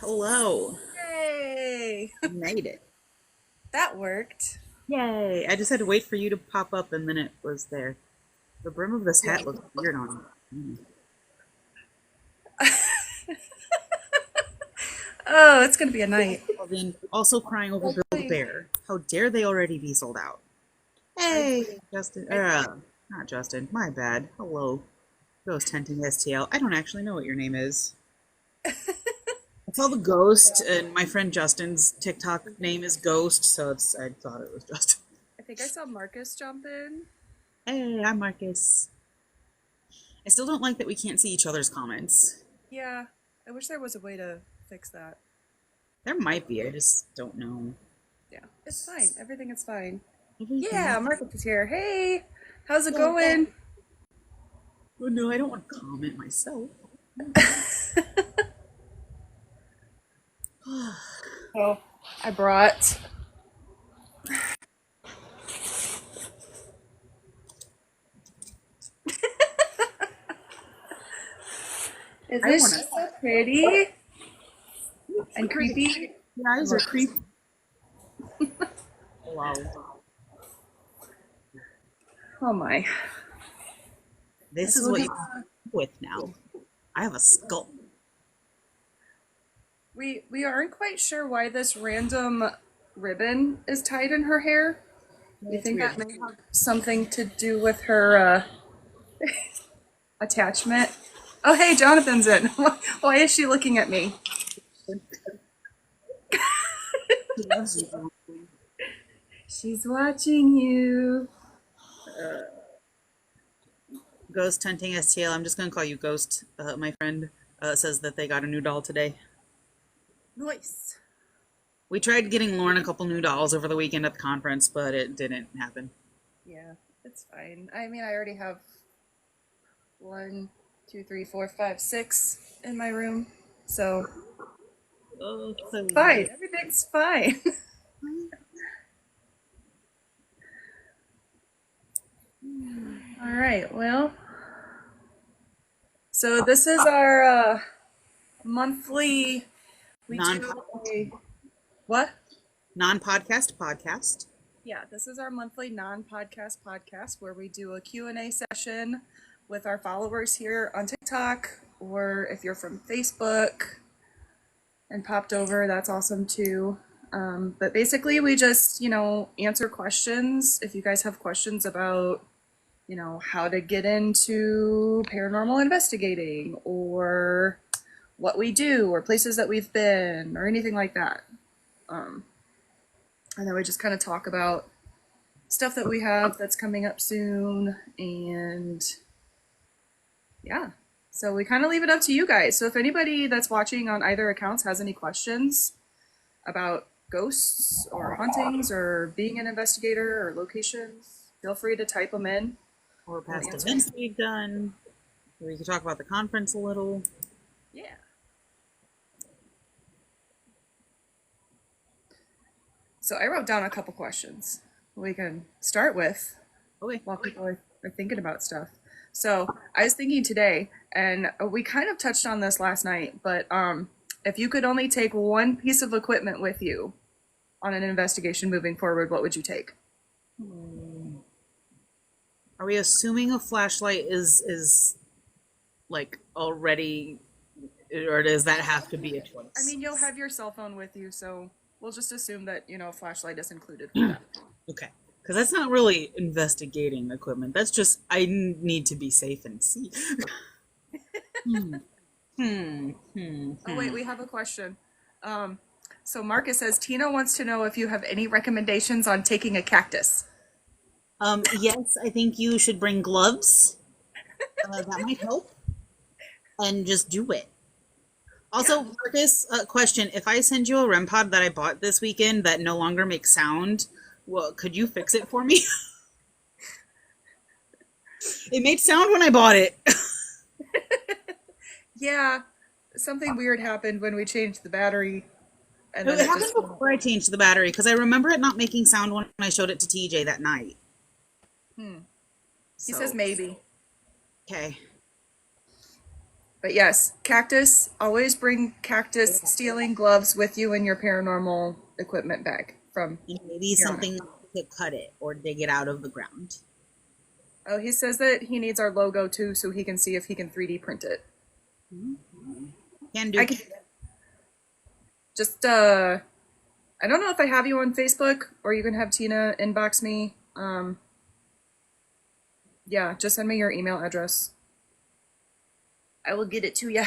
Hello. Yay! You made it. That worked. Yay. I just had to wait for you to pop up and then it was there. The brim of this Yeah. hat looks weird on you. Oh, it's gonna be a night. Then also crying over Build Bear. How dare they already be sold out? I, Hey, Justin. Not Justin. My bad. Hello. Ghost Hunting STL. I don't actually know what your name is. I saw the Ghost, and my friend Justin's TikTok name is Ghost, so I thought it was Justin. I think I saw Marcus jump in. Hey, I'm Marcus. I still don't like that we can't see each other's comments. Yeah, I wish there was a way to fix that. There might be, I just don't know. Yeah, it's fine. Everything is fine. Everything. Yeah, Marcus is here. Hey, how's it Yeah. going? Oh no, I don't want to comment myself. Oh, I brought. Is I this want to. so pretty and Pretty. creepy? Your eyes are creepy. Wow. Oh my. This is what you're with now. I have a skull. We aren't quite sure why this random ribbon is tied in her hair. You think that may have something to do with her attachment? Oh, hey, Jonathan's in. Why is she looking at me? She's watching you. Ghost Hunting STL. I'm just going to call you Ghost. My friend says that they got a new doll today. Nice. We tried getting Lauren a couple new dolls over the weekend at the conference, but it didn't happen. Yeah, it's fine. I mean, I already have 1, 2, 3, 4, 5, 6 in my room, so Oh, so fine. Everything's fine. All right. Well, so this is our monthly. We do a what? Non-podcast podcast. Yeah, this is our monthly non-podcast podcast where we do a Q&A session with our followers here on TikTok, or if you're from Facebook and popped over, that's awesome too. But basically, we just, answer questions. If you guys have questions about, how to get into paranormal investigating, or what we do, or places that we've been, or anything like that. And then we just kind of talk about stuff that we have that's coming up soon, and yeah. So we kind of leave it up to you guys. So if anybody that's watching on either accounts has any questions about ghosts or hauntings or being an investigator or locations, feel free to type them in. Or past events we've done. We can talk about the conference a little. Yeah. So I wrote down a couple questions we can start with while people are thinking about stuff. So I was thinking today, and we kind of touched on this last night, but if you could only take one piece of equipment with you on an investigation moving forward, what would you take? Are we assuming a flashlight is like already, or does that have to be a choice? I mean, you'll have your cell phone with you, so we'll just assume that, flashlight is included with that. Okay. Because that's not really investigating equipment. That's just, I need to be safe and see. Oh, wait, we have a question. So Marcus says, Tina wants to know if you have any recommendations on taking a cactus. Yes, I think you should bring gloves. That might help. And just do it. Also, yeah. Marcus, question. If I send you a REM pod that I bought this weekend that no longer makes sound, well, could you fix it for me? It made sound when I bought it. Yeah, something weird happened when we changed the battery. And then it happened before I changed the battery, because I remember it not making sound when I showed it to TJ that night. He says maybe. Okay. But yes, cactus. Always bring cactus stealing gloves with you in your paranormal equipment bag from And maybe here on out. something to cut it or dig it out of the ground. Oh, he says that he needs our logo too, so he can see if he can 3D print it. Can I do. can just I don't know if I have you on Facebook or you can have Tina inbox me. Yeah, just send me your email address. I will get it to you.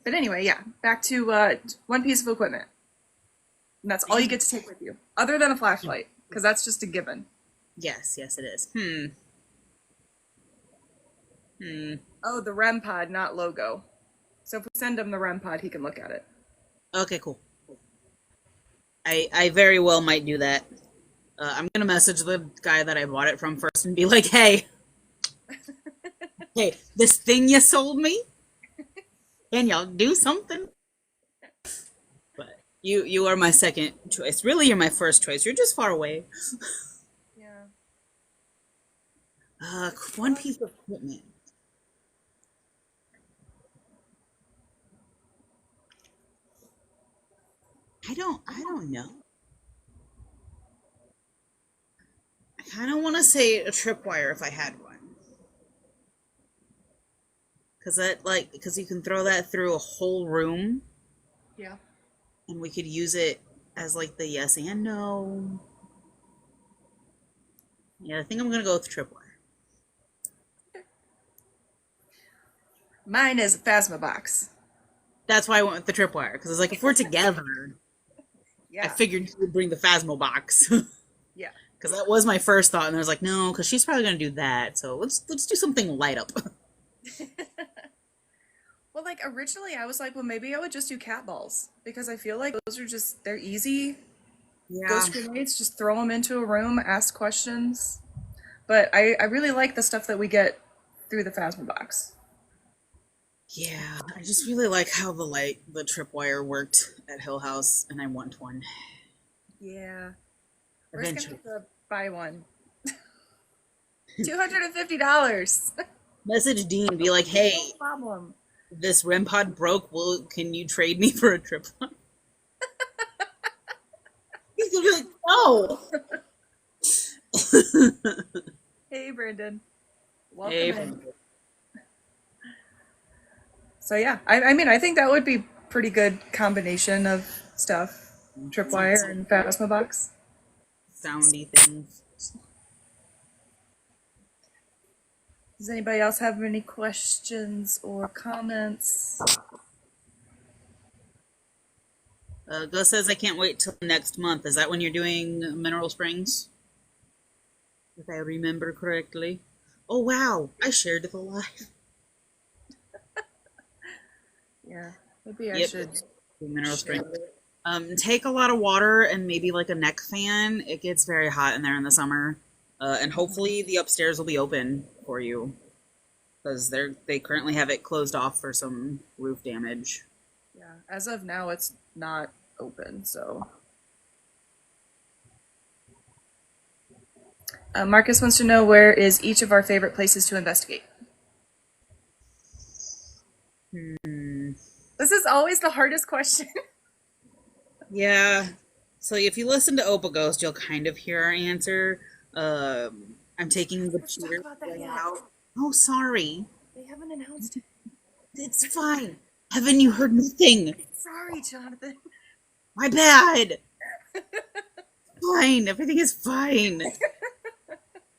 But anyway, yeah, back to one piece of equipment. And that's all you get to take with you, other than a flashlight, because that's just a given. Yes, yes, it is. Oh, the REM pod, not logo. So if we send him the REM pod, he can look at it. Okay, cool. I very well might do that. I'm gonna message the guy that I bought it from first and be like, hey, hey, this thing you sold me, can y'all do something? But you are my second choice. Really, you're my first choice. You're just far away. Yeah. One piece of equipment. I don't know. I kind of want to say a tripwire if I had one. Because you can throw that through a whole room, Yeah. and we could use it as like the yes and no. Yeah, I think I'm gonna go with tripwire. Mine is a Phasma box. That's why I went with the tripwire because it's like if we're together, I Yeah. figured you would bring the Phasmo box Yeah. because that was my first thought, and I was like, no, because she's probably gonna do that. So let's do something light up. Well, like originally I was like, well, maybe I would just do cat balls because I feel like those are just, they're easy. Yeah, Ghost grenades, just throw them into a room, ask questions. But I really like the stuff that we get through the Phasma box. yeah. I just really like how the tripwire worked at Hill House, and I want one Yeah. We're just gonna eventually. have to buy one. $250. Message Dean, be like, No hey, problem. this REM pod broke. Well, can you trade me for a tripwire? He's gonna be like, no. Hey, Brandon. Welcome Hey, in. So yeah, I mean, I think that would be pretty good combination of stuff. Tripwire and Phasma box. soundy things. Does anybody else have any questions or comments? Gus says I can't wait till next month. Is that when you're doing Mineral Springs? If I remember correctly. Oh wow, I shared the live. Yeah, maybe I Yep, should Mineral share Springs. it. Take a lot of water and maybe like a neck fan. It gets very hot in there in the summer, and hopefully the upstairs will be open for you because they currently have it closed off for some roof damage. Yeah, as of now, it's not open. So Marcus wants to know where is each of our favorite places to investigate. Hmm. This is always the hardest question. Yeah. So if you listen to Opa Ghost, you'll kind of hear our answer. I'm taking the Let's talk cheater about that thing yet. out. Oh, sorry. They haven't announced it. It's fine. Haven't you heard nothing? Sorry, Jonathan. My bad. Fine. Everything is fine.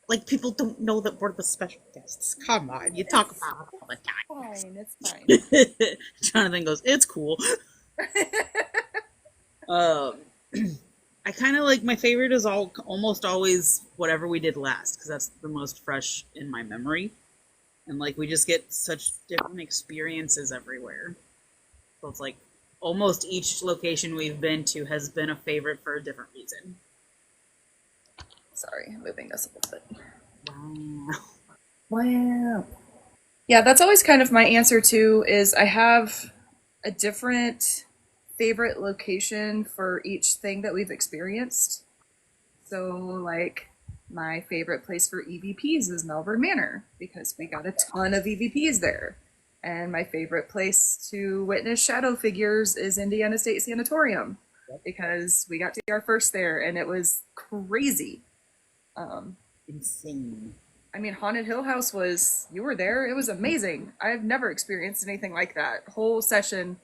Like people don't know that we're the special guests. Come on, you talk about it all the Fine, it's fine. time. Jonathan goes, "It's cool." Um, I kind of like my favorite is almost always whatever we did last because that's the most fresh in my memory, and like we just get such different experiences everywhere. So it's like almost each location we've been to has been a favorite for a different reason. Sorry, moving us a little bit. Wow. Wow. Yeah, that's always kind of my answer too, is I have a different favorite location for each thing that we've experienced. So like My favorite place for EVPs is Melbourne Manor because we got a ton of EVPs there. And my favorite place to witness shadow figures is Indiana State Sanatorium because we got to see our first there and it was crazy. Insane. I mean, Haunted Hill House was, you were there, it was amazing. I've never experienced anything like that. Whole session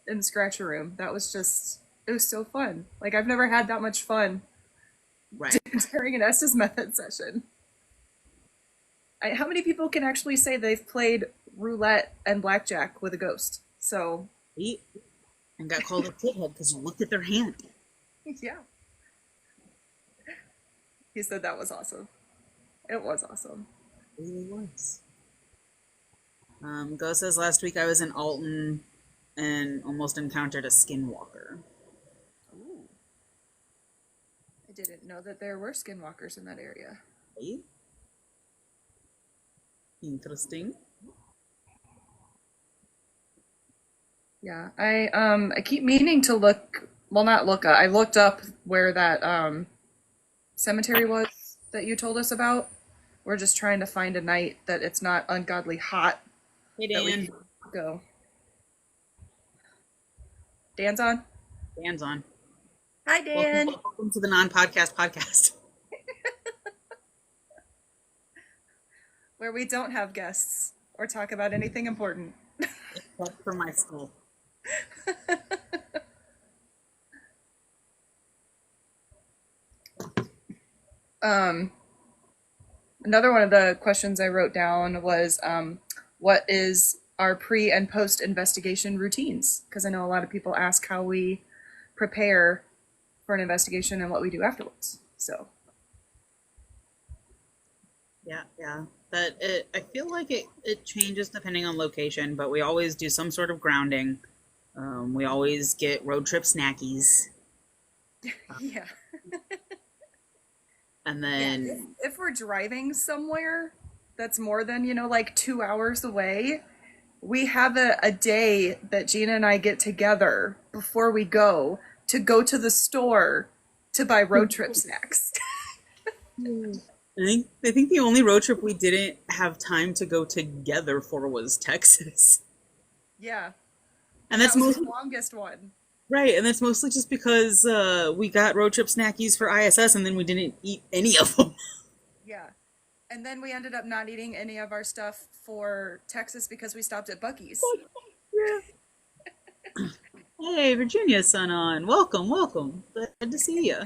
in the Scratcher Room. That was just, it was so fun. Like, I've never had that much fun Right. during an Estes Method session. How many people can actually say they've played roulette and blackjack with a ghost? So, And got called a shithead because you looked at their hand. yeah. He said that was awesome. It was awesome. It really was. Go says last week I was in Alton and almost encountered a skinwalker. Ooh. I didn't know that there were skinwalkers in that area. Right? Interesting. Yeah, I keep meaning to look. Well, not look. I looked up where that cemetery was that you told us about. We're just trying to find a night that it's not ungodly hot. Hey, That we Dan. can go. Dan's on. Dan's on. Hi, Dan. Welcome to the non-podcast podcast. Where we don't have guests or talk about anything important. Except for my school. Another one of the questions I wrote down was, what is our pre and post investigation routines? Because I know a lot of people ask how we prepare for an investigation and what we do afterwards. So, Yeah. I feel like it changes depending on location, but we always do some sort of grounding. We always get road trip snackies. yeah. And then If we're driving somewhere that's more than, like 2 hours away, we have a day that Gina and I get together before we go to the store to buy road trip snacks. I think the only road trip we didn't have time to go together for was Texas. Yeah. And that's That was mostly the longest one. right, and that's mostly just because we got road trip snackies for ISS and then we didn't eat any of them. Yeah. And then we ended up not eating any of our stuff for Texas because we stopped at Buc-ee's. Hey, Virginia's son on. Welcome. Good to see you.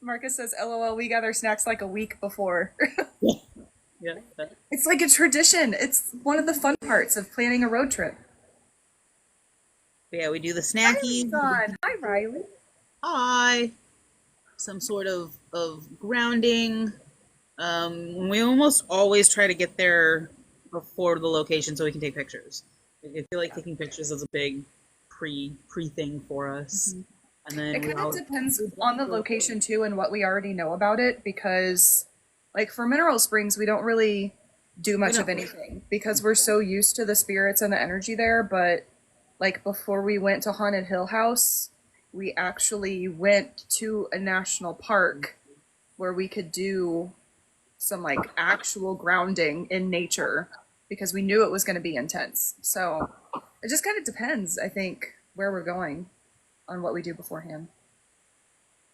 Marcus says, LOL, we got our snacks like a week before. Yeah. It's like a tradition. It's one of the fun parts of planning a road trip. Yeah, we do the snackies. Hi, Riley. Hi. Some sort of grounding. We almost always try to get there before the location so we can take pictures. I feel like taking pictures is a big pre thing for us. Mm-hmm. And then It kind of depends on the location too and what we already know about it, because like for Mineral Springs we don't really do much of anything because we're so used to the spirits and the energy there. But like before we went to Haunted Hill House, we actually went to a national park where we could do some like actual grounding in nature because we knew it was going to be intense. So it just kind of depends, I think, where we're going on what we do beforehand.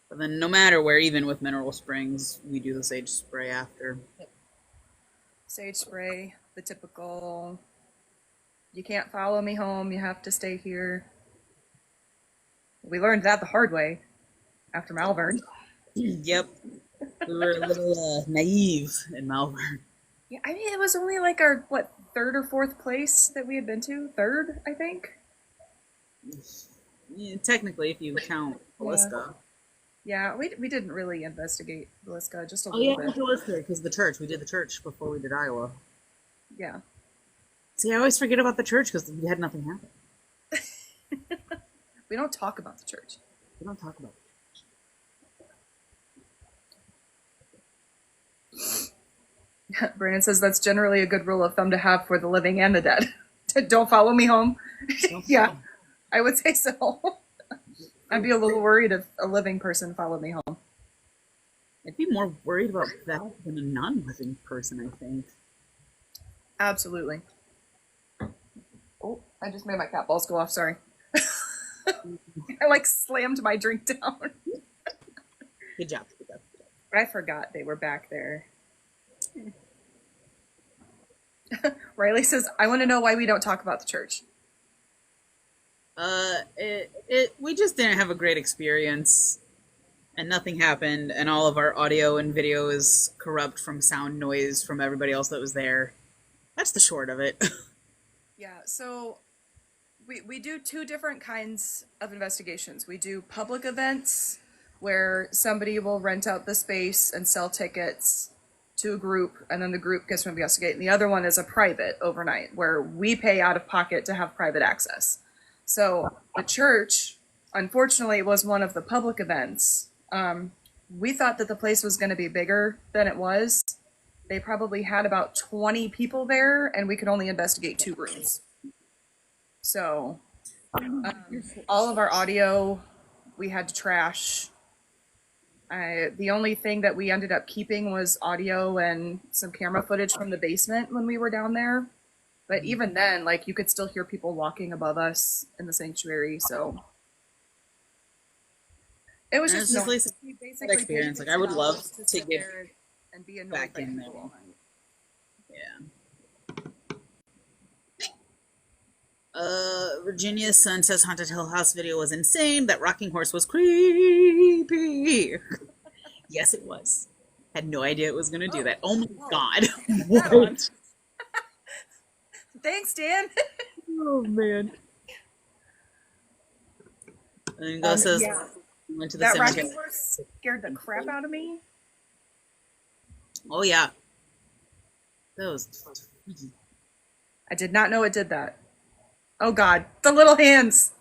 But then no matter where, even with Mineral Springs, we do the sage spray after. Sage spray, the typical, you can't follow me home, you have to stay here. We learned that the hard way after Malvern. Yep. We were a little naive in Malvern. Yeah, I mean, it was only like our, third or fourth place that we had been to? Third, I think? Yeah, technically, if you count Villisca. Yeah, we didn't really investigate Villisca, just a Oh, little yeah, bit. Villisca, because the church. We did the church before we did Iowa. Yeah. See, I always forget about the church because we had nothing happen. We don't talk about the church. We don't talk about it. Brandon says that's generally a good rule of thumb to have for the living and the dead. Don't follow me home. Yeah, I would say so. I'd be a little worried if a living person followed me home. I'd be more worried about that than a non-living person, I think. Absolutely. Oh, I just made my cat balls go off. Sorry. I like slammed my drink down. Good job. Good job. I forgot they were back there. Riley says, I want to know why we don't talk about the church. We just didn't have a great experience, and nothing happened, and all of our audio and video is corrupt from sound noise from everybody else that was there. That's the short of it. Yeah, so we do two different kinds of investigations. We do public events where somebody will rent out the space and sell tickets to a group, and then the group gets to investigate. And the other one is a private overnight where we pay out of pocket to have private access. So the church, unfortunately, was one of the public events. We thought that the place was going to be bigger than it was. They probably had about 20 people there, and we could only investigate 2 rooms. So all of our audio we had to trash. The only thing that we ended up keeping was audio and some camera footage from the basement when we were down there. But even then, like, you could still hear people walking above us in the sanctuary. So it was just like we that experience. Like, I would love to get there and be annoyed back in by there. people. Yeah. Virginia's son says Haunted Hill House video was insane. That rocking horse was creepy. Yes, it was. Had no idea it was going to do that. Oh my god. What? Thanks, Dan. Oh man. And Go says went to the that cemetery. rocking horse scared the crap out of me. Oh yeah. That was freaky. I did not know it did that. Oh god, the little hands.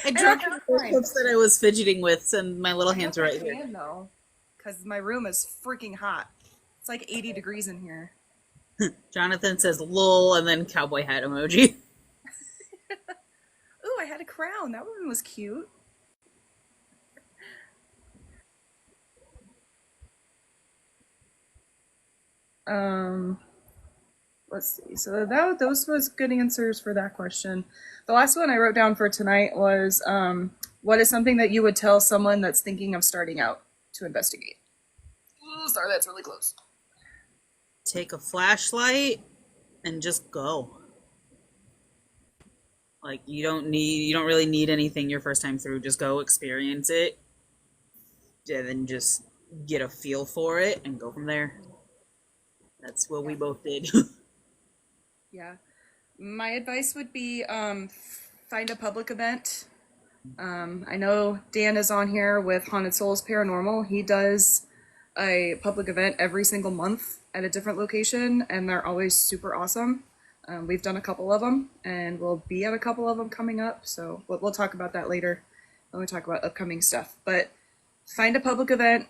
I dropped the clips that I was fidgeting with, and my little hands are right here. Though, because my room is freaking hot. It's like 80 degrees in here. Jonathan says lol and then cowboy hat emoji. Ooh, I had a crown. That one was cute. Let's see. So those was good answers for that question. The last one I wrote down for tonight was what is something that you would tell someone that's thinking of starting out to investigate? Ooh, sorry, that's really close. Take a flashlight and just go. Like, you don't really need anything your first time through. Just go experience it, and then just get a feel for it and go from there. That's what we both did. Yeah. My advice would be find a public event. I know Dan is on here with Haunted Souls Paranormal. He does a public event every single month at a different location, and they're always super awesome. We've done a couple of them, and we'll be at a couple of them coming up, so we'll talk about that later when we talk about upcoming stuff. But find a public event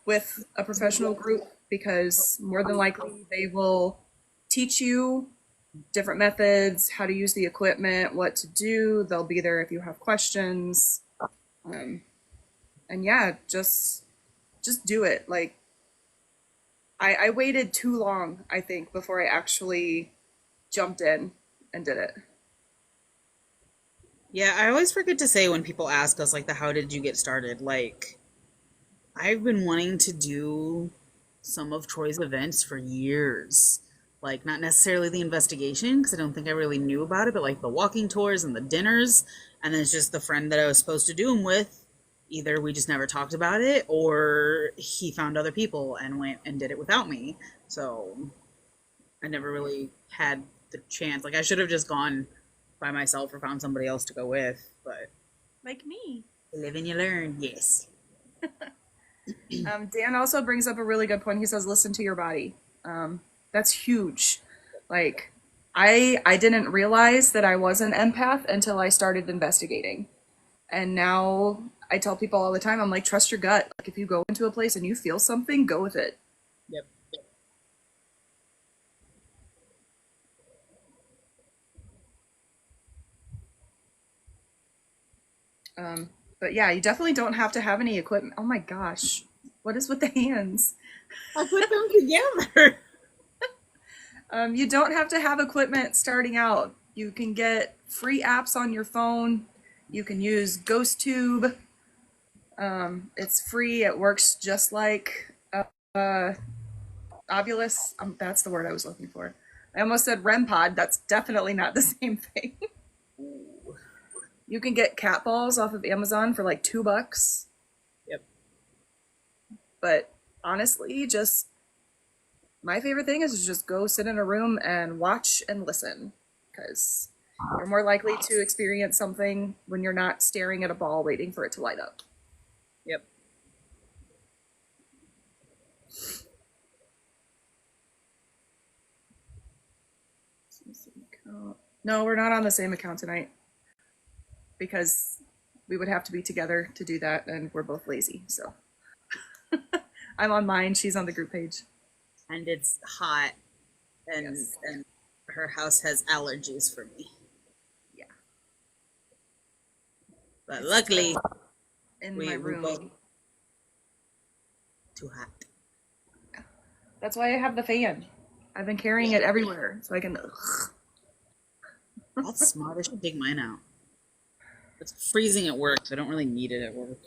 with a professional group, because more than likely they will teach you different methods, how to use the equipment, what to do. They'll be there if you have questions. And yeah, just do it. Like, I waited too long, I think, before I actually jumped in and did it. Yeah, I always forget to say when people ask us, like, the how did you get started? Like, I've been wanting to do some of Troy's events for years. Like, not necessarily the investigation, because I don't think I really knew about it, but like the walking tours and the dinners. And then it's just the friend that I was supposed to do them with. Either we just never talked about it, or he found other people and went and did it without me. So I never really had the chance. Like, I should have just gone by myself or found somebody else to go with. But Like me. live and you learn, yes. Dan also brings up a really good point. He says, listen to your body. That's huge. Like, I didn't realize that I was an empath until I started investigating. And now I tell people all the time, I'm like, trust your gut. Like, if you go into a place and you feel something, go with it. Yep. But yeah, you definitely don't have to have any equipment. Oh my gosh. What is with the hands? I put them together. You don't have to have equipment starting out. You can get free apps on your phone. You can use GhostTube. It's free. It works just like Ovilus. That's the word I was looking for. I almost said REM pod. That's definitely not the same thing. You can get cat balls off of Amazon for like $2. Yep. But honestly, just my favorite thing is to just go sit in a room and watch and listen, because you're more likely to experience something when you're not staring at a ball waiting for it to light up. Yep. No, we're not on the same account tonight because we would have to be together to do that, and we're both lazy. So I'm on mine. She's on the group page. And it's hot, and Yes. and her house has allergies for me. Yeah. But luckily, In we my both room. too hot. That's why I have the fan. I've been carrying it everywhere so I can. That's smart. I should dig mine out. It's freezing at work, so I don't really need it at work.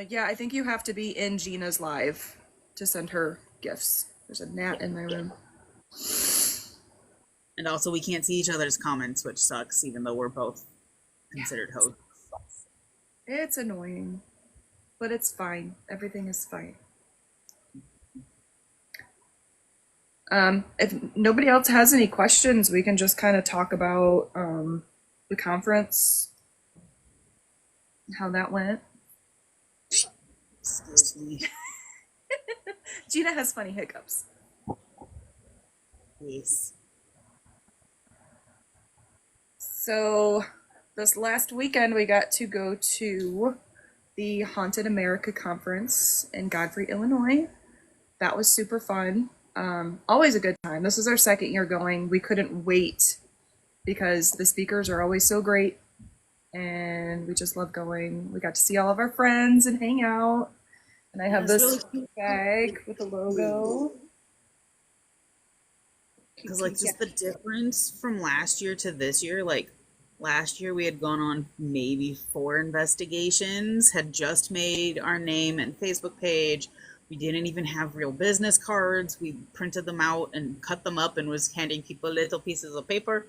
Yeah, I think you have to be in Gina's live to send her gifts. There's a gnat in my room. And also, we can't see each other's comments, which sucks, even though we're both considered hosts. It's annoying, but it's fine. Everything is fine. If nobody else has any questions, we can just kind of talk about the conference, how that went. Excuse me. Gina has funny hiccups. Yes. So this last weekend we got to go to the Haunted America Conference in Godfrey, Illinois. That was super fun. Always a good time. This is our second year going. We couldn't wait because the speakers are always so great, and we just love going. We got to see all of our friends and hang out. And I have That's this really bag with a logo. Because, like, just the difference from last year to this year, like, last year we had gone on maybe 4 investigations, had just made our name and Facebook page. We didn't even have real business cards. We printed them out and cut them up and was handing people little pieces of paper.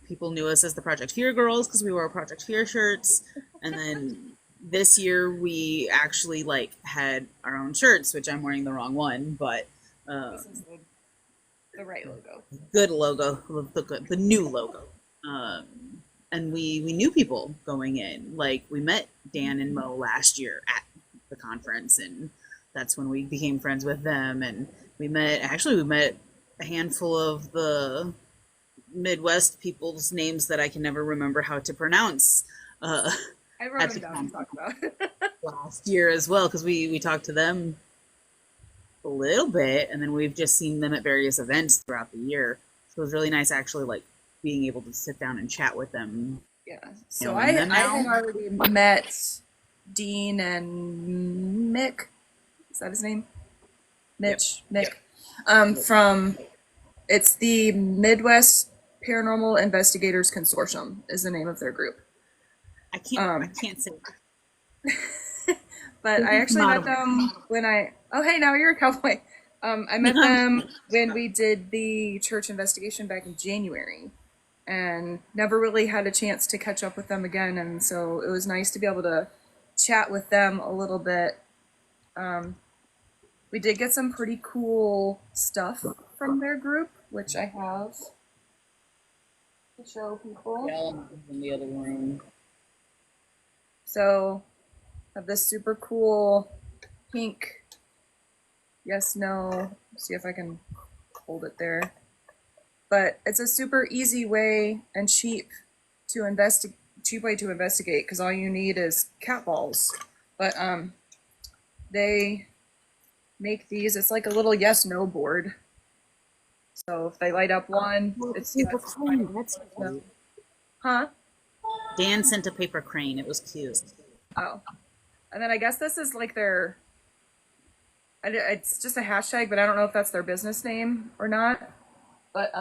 People knew us as the Project Fear girls because we wore Project Fear shirts. And then this year we actually, like, had our own shirts, which I'm wearing the wrong one, but This is the right logo. good logo, the new logo. And we knew people going in. Like, we met Dan and Mo last year at the conference, and that's when we became friends with them. And we met a handful of the Midwest people's names that I can never remember how to pronounce. I wrote them down to talk about. Last year as well, because we talked to them a little bit, and then we've just seen them at various events throughout the year. So it was really nice actually, like, being able to sit down and chat with them. Yeah. So Knowing I them had now. already met Dean and Mick. Is that his name? Mitch. Mick. From it's the Midwest Paranormal Investigators Consortium is the name of their group. I can't say. But I actually met them when oh hey, now you're a cowboy. I met them when we did the church investigation back in January, and never really had a chance to catch up with them again, and so it was nice to be able to chat with them a little bit. We did get some pretty cool stuff from their group, which I have to show people. In the other room. So I have this super cool pink yes, no. See if I can hold it there. But it's a super easy way and cheap way to investigate, because all you need is cat balls. But they make these. It's like a little yes no board. So if they light up one, it's paper yes, crane. That's no. cute. Huh? Dan sent a paper crane. It was cute. Oh. And then I guess this is like their, it's just a hashtag, but I don't know if that's their business name or not. But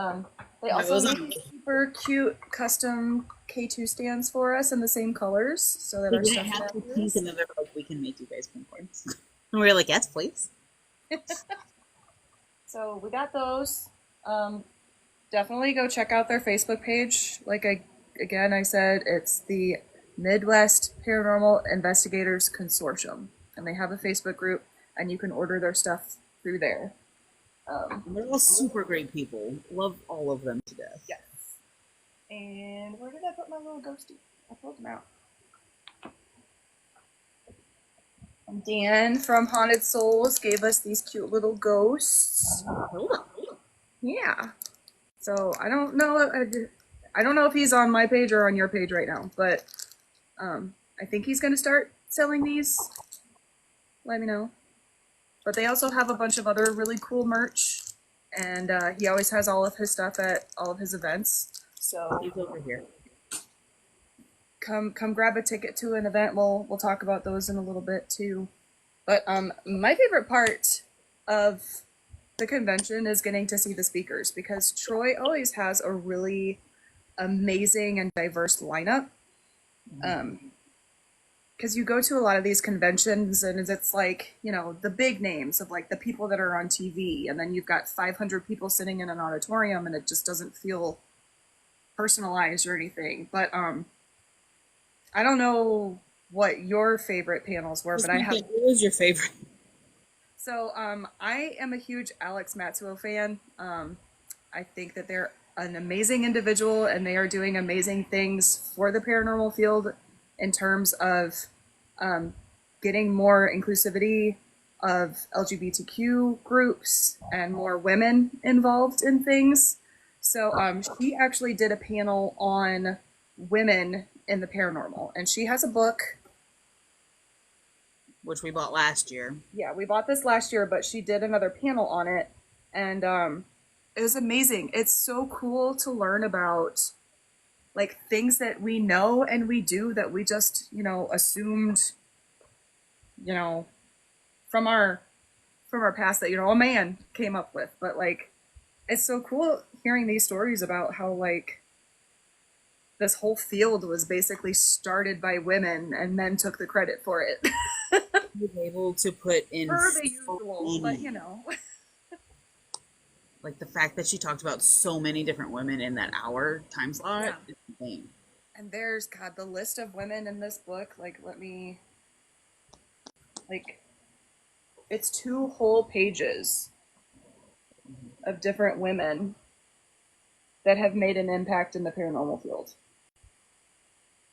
they No, it also was made on. these super cute custom K2 stands for us in the same colors so that They our didn't stuff have to pink, matches. and then they were like, "We can make you guys pink ones." And we were like, "Yes, please." So we got those. Um, Definitely go check out their Facebook page. Again, I said it's the Midwest Paranormal Investigators Consortium, and they have a Facebook group, and you can order their stuff through there. And they're all super great people. Love all of them to death. Yes. And where did I put my little ghosty? I pulled them out. And Dan from Haunted Souls gave us these cute little ghosts. Hold on. Yeah. So I don't know if he's on my page or on your page right now, but I think he's gonna start selling these. Let me know. But they also have a bunch of other really cool merch, and he always has all of his stuff at all of his events. So He's over here. come grab a ticket to an event. We'll talk about those in a little bit too. But my favorite part of the convention is getting to see the speakers because Troy always has a really amazing and diverse lineup. Because you go to a lot of these conventions and it's like, you know, the big names of like the people that are on TV, and then you've got 500 people sitting in an auditorium and it just doesn't feel personalized or anything. But I don't know what your favorite panels were, but I have. What was your favorite? So I am a huge Alex Matsuo fan. I think that they're an amazing individual and they are doing amazing things for the paranormal field in terms of getting more inclusivity of LGBTQ groups and more women involved in things. So she actually did a panel on women in the paranormal, and she has a book. Which we bought last year. Yeah, we bought this last year, but she did another panel on it, and it was amazing. It's so cool to learn about like things that we know and we do that we just, you know, assumed, you know, from our past that, you know, a man came up with. But like it's so cool hearing these stories about how like this whole field was basically started by women and men took the credit for it. He was able to put in For the so usual, but many, you know. like the fact that she talked about so many different women in that hour time slot Yeah. is insane. And there's God, the list of women in this book, like let me like it's 2 whole pages of different women that have made an impact in the paranormal field.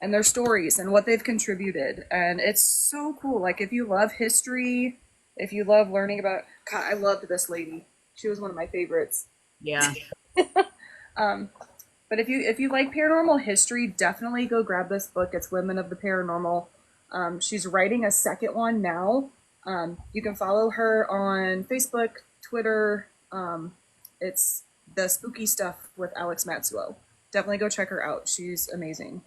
And their stories and what they've contributed. And it's so cool. Like if you love history, if you love learning about God, I loved this lady. She was one of my favorites. Yeah. But if you like paranormal history, definitely go grab this book. It's Women of the Paranormal. She's writing a second one now. You can follow her on Facebook, Twitter. It's the spooky stuff with Alex Matsuo. Definitely go check her out. She's amazing.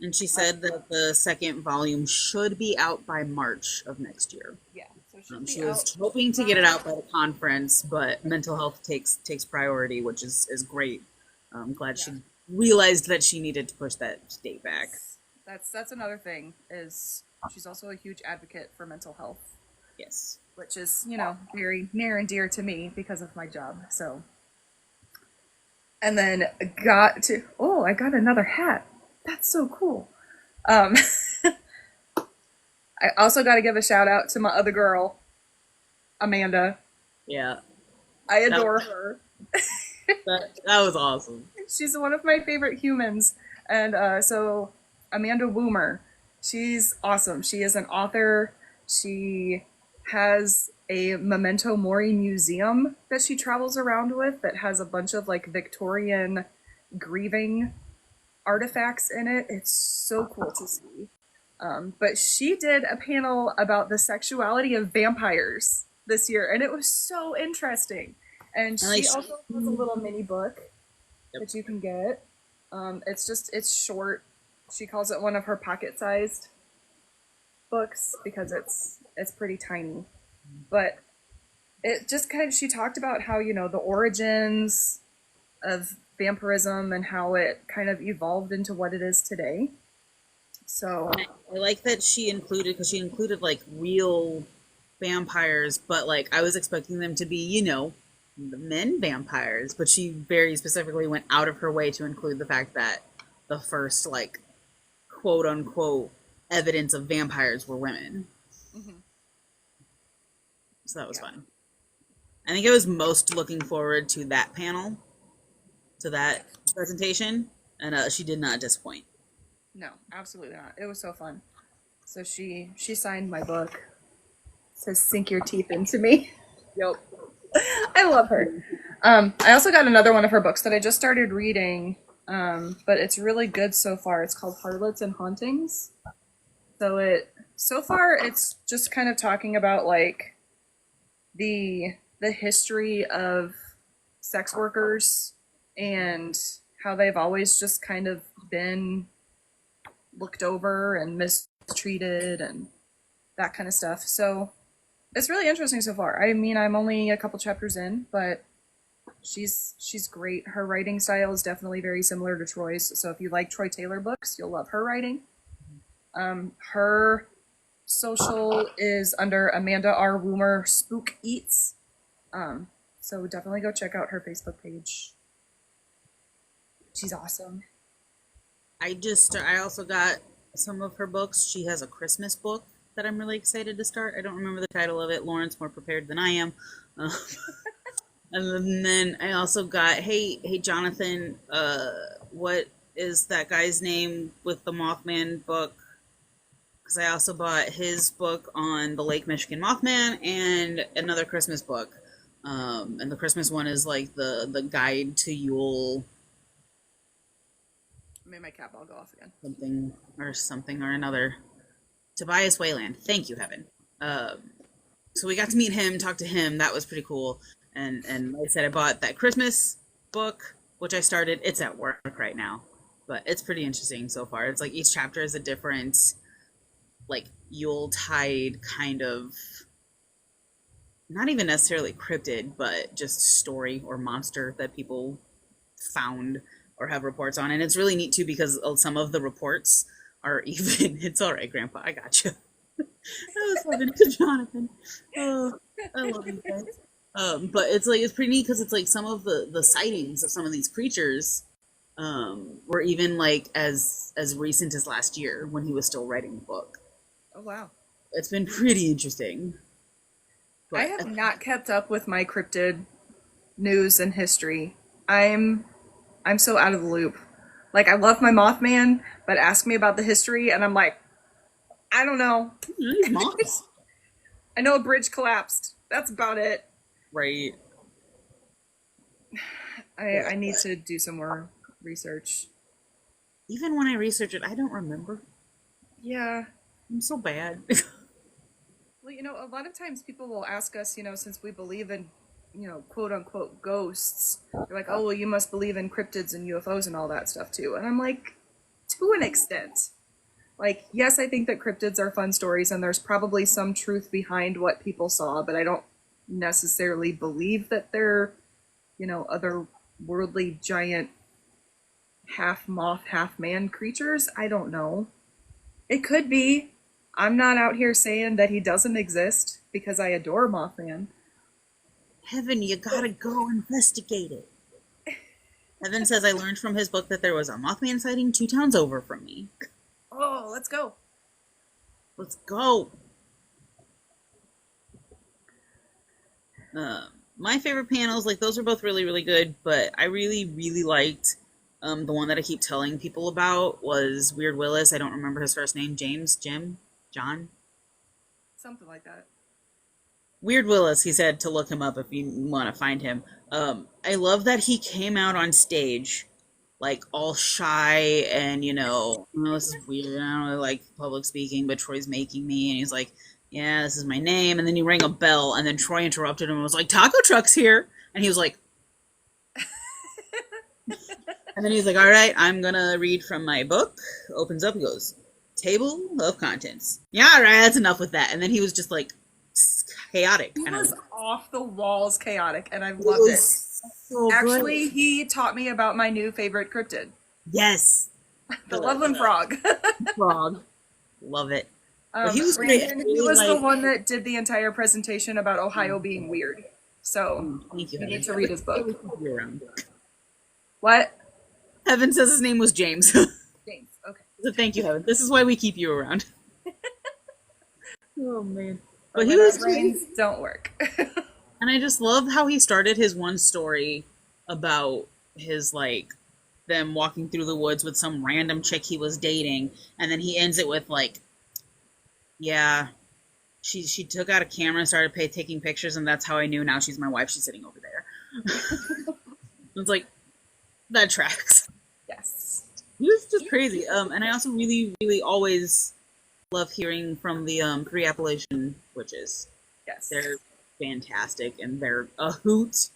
And she said that the second volume should be out by March of next year. Yeah, so She was hoping to get it out by the conference, but mental health takes priority, which is great. I'm glad she realized that she needed to push that date back. That's another thing is she's also a huge advocate for mental health. Yes. Which is, you know, very near and dear to me because of my job. So and then I got another hat. That's so cool. I also got to give a shout out to my other girl, Amanda. Yeah. I adore her. That was awesome. She's one of my favorite humans. And so Amanda Woomer, she's awesome. She is an author. She has a Memento Mori museum that she travels around with that has a bunch of like Victorian grieving artifacts in it. It's so cool to see. But she did a panel about the sexuality of vampires this year, and it was so interesting. And she also has a little mini book that you can get. It's short. She calls it one of her pocket-sized books because it's pretty tiny. But it just kind of, she talked about how, you know, the origins of vampirism and how it kind of evolved into what it is today. So I like that she included, because she included like real vampires, but like I was expecting them to be, you know, the men vampires, but she very specifically went out of her way to include the fact that the first like quote unquote evidence of vampires were women. mhm. So that was Yeah. fun. I think I was most looking forward to that panel, to that presentation, and she did not disappoint. No, absolutely not. It was so fun. So she signed my book. It says "Sink your teeth into me." Yep. I love her. I also got another one of her books that I just started reading, but it's really good so far. It's called Harlots and Hauntings. So far it's just kind of talking about like the history of sex workers and how they've always just kind of been looked over and mistreated and that kind of stuff. So it's really interesting so far. I mean, I'm only a couple chapters in, but she's great. Her writing style is definitely very similar to Troy's. So if you like Troy Taylor books, you'll love her writing. Her social is under Amanda R. Woomer Spook Eats. So definitely go check out her Facebook page. She's awesome. I also got some of her books. She has a Christmas book that I'm really excited to start. I don't remember the title of it. Lauren's more prepared than I am. And then I also got, hey Jonathan, what is that guy's name with the Mothman book? Because I also bought his book on the Lake Michigan Mothman and another Christmas book. And the Christmas one is like the guide to Yule Made my cat ball go off again. something or another. Tobias Wayland. Thank you, Heaven. So we got to meet him, talk to him. That was pretty cool. And like I said, I bought that Christmas book, which I started. It's at work right now, but it's pretty interesting so far. It's like each chapter is a different, like Yuletide kind of, not even necessarily cryptid, but just story or monster that people found or have reports on. And it's really neat too because some of the reports are even. It's all right, Grandpa. I got you. I was loving to Jonathan. Oh, I love you guys. But it's pretty neat because it's like some of the sightings of some of these creatures were even like as recent as last year when he was still writing the book. Oh wow. It's been pretty interesting. But I have not kept up with my cryptid news and history. I'm so out of the loop. Like I love my Mothman, but ask me about the history and I'm like, I don't know. these moths, I know a bridge collapsed. That's about it. right? I need to do some more research. Even when I research it, I don't remember. Yeah. I'm so bad. Well, you know, a lot of times people will ask us, you know, since we believe in, you know, quote unquote ghosts, they're like, oh, well, you must believe in cryptids and UFOs and all that stuff too. And I'm like, to an extent. Like, yes, I think that cryptids are fun stories and there's probably some truth behind what people saw, but I don't necessarily believe that they're, you know, otherworldly giant half moth, half man creatures. I don't know. It could be. I'm not out here saying that he doesn't exist because I adore Mothman. Heaven, you gotta go investigate it. Heaven says I learned from his book that there was a Mothman sighting 2 towns over from me. Oh, let's go. Let's go. My favorite panels, like those are both really, really good, but I really, really liked the one that I keep telling people about was Weird Willis. I don't remember his first name. James, Jim, John? Something like that. Weird Willis, he said to look him up if you want to find him. I love that he came out on stage like all shy and, you know, oh, this is weird. I don't really like public speaking, but Troy's making me. And he's like, yeah, this is my name. And then he rang a bell and then Troy interrupted him and was like, taco truck's here. And he was like, and then he's like, all right, I'm going to read from my book. Opens up and goes, Table of contents. Yeah, all right, that's enough with that. And then he was just like chaotic. He And I was was off the walls chaotic, and I it loved it. was so Actually, good. he taught me about my new favorite cryptid, Yes. the Loveland Frog. Frog. Love it. But he was great. I Brandon, he really was the like. one that did the entire presentation about Ohio being weird. So Thank you, you need Heaven. to read his book. You're around. What? Heaven says his name was James. James. Okay. So thank you, Heaven. This is why we keep you around. Oh man. But he when was our brains don't work. and I just love how he started his one story about his like them walking through the woods with some random chick he was dating, and then he ends it with like, yeah, she took out a camera and started taking pictures, and that's how I knew now she's my wife. She's sitting over there. It's like that tracks. Yes. He was just crazy. And I also really, really always love hearing from the three Appalachian witches. Yes. They're fantastic, and they're a hoot.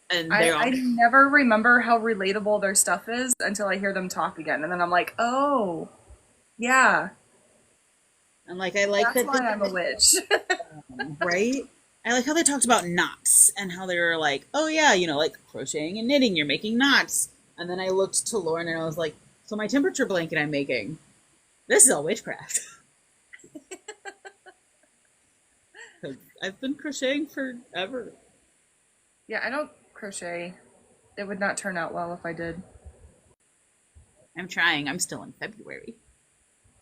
And I never remember how relatable their stuff is until I hear them talk again, and then I'm like, oh, yeah, and like I like that's that why I'm a witch. right? I like how they talked about knots and how they were like, oh yeah, like crocheting and knitting, you're making knots. And then I looked to Lauren and I was like, so my temperature blanket I'm making, this is all witchcraft. I've been crocheting forever. Yeah, I don't crochet. It would not turn out well if I did. I'm trying. I'm still in February.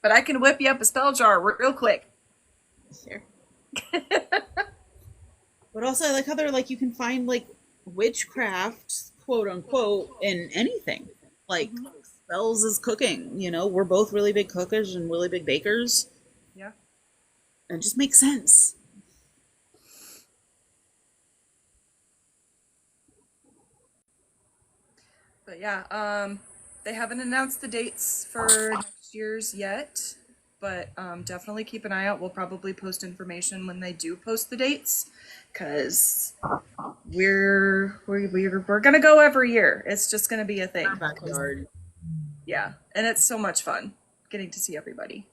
But I can whip you up a spell jar real quick. Sure. But also I like how they're like, you can find like witchcraft, quote unquote, in anything. Like spells is cooking, we're both really big cookers and really big bakers. Yeah. And it just makes sense. But yeah, they haven't announced the dates for next year's yet, but definitely keep an eye out. We'll probably post information when they do post the dates, because we're gonna go every year. It's just gonna be a thing. Our backyard. Yeah, and it's so much fun getting to see everybody.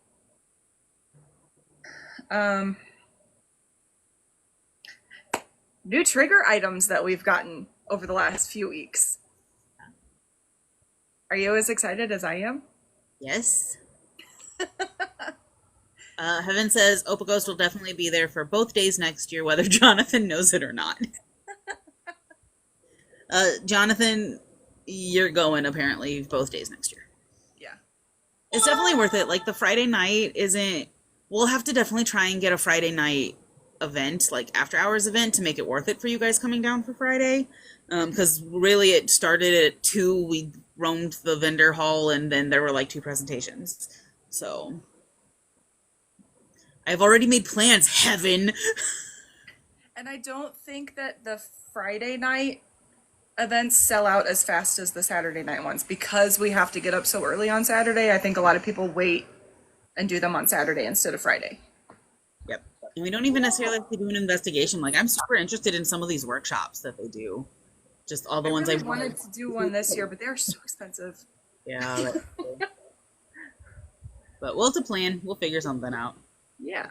New trigger items that we've gotten over the last few weeks. Are you as excited as I am? Yes. Heaven says Opa Ghost will definitely be there for both days next year, whether Jonathan knows it or not. Jonathan, you're going apparently both days next year. Yeah. It's definitely worth it. Like the Friday night isn't. We'll have to definitely try and get a Friday night event, like after hours event, to make it worth it for you guys coming down for Friday. Because really it started at 2. We roamed the vendor hall and then there were like 2 presentations. So I've already made plans, Heaven. And I don't think that the Friday night events sell out as fast as the Saturday night ones, because we have to get up so early on Saturday. I think a lot of people wait and do them on Saturday instead of Friday. Yep. And we don't even necessarily have to do an investigation. Like I'm super interested in some of these workshops that they do. Just all the ones I wanted to do one this year, but they're so expensive. Yeah. But we'll have to plan. We'll figure something out. Yeah.